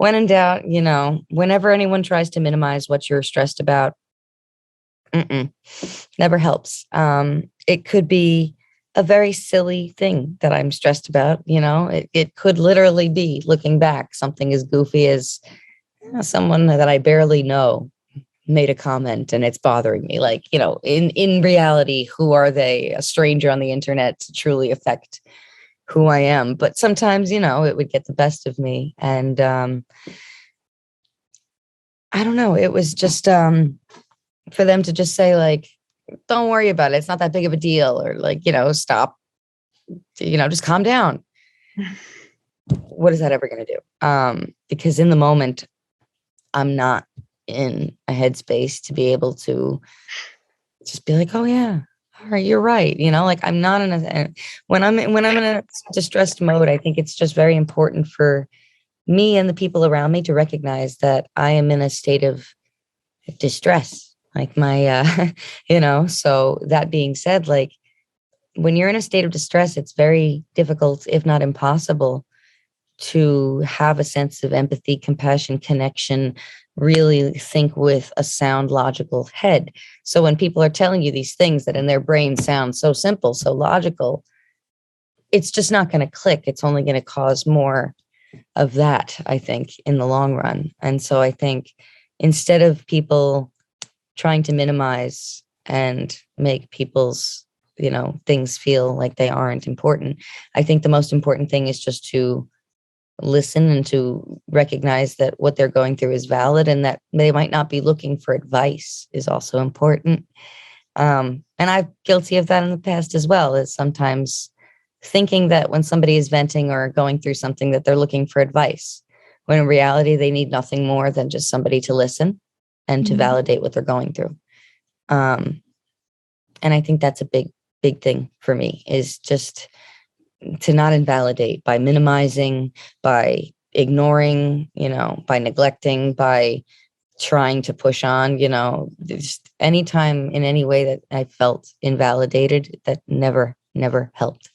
when in doubt, whenever anyone tries to minimize what you're stressed about, never helps. It could be a very silly thing that I'm stressed about. It could literally be, looking back, something as goofy as someone that I barely know made a comment and it's bothering me. Like, in reality, who are they? A stranger on the internet to truly affect who I am. But sometimes, it would get the best of me. And I don't know. It was just for them to just say, like, don't worry about it. It's not that big of a deal. Or like, stop, just calm down. What is that ever going to do? Because in the moment, I'm not in a headspace to be able to just be like, oh yeah, all right, you're right. Like I'm not in when I'm in a distressed mode, I think it's just very important for me and the people around me to recognize that I am in a state of distress. Like my, so that being said, like when you're in a state of distress, it's very difficult, if not impossible, to have a sense of empathy, compassion, connection, really think with a sound, logical head. So when people are telling you these things that in their brain sound so simple, so logical, it's just not going to click. It's only going to cause more of that, I think, in the long run. And so I think instead of people trying to minimize and make people's, things feel like they aren't important, I think the most important thing is just to listen and to recognize that what they're going through is valid and that they might not be looking for advice is also important. And I'm guilty of that in the past as well, is sometimes thinking that when somebody is venting or going through something that they're looking for advice, when in reality they need nothing more than just somebody to listen and to validate what they're going through. And I think that's a big thing for me, is just to not invalidate by minimizing, by ignoring, by neglecting, by trying to push on, just anytime in any way that I felt invalidated, that never helped.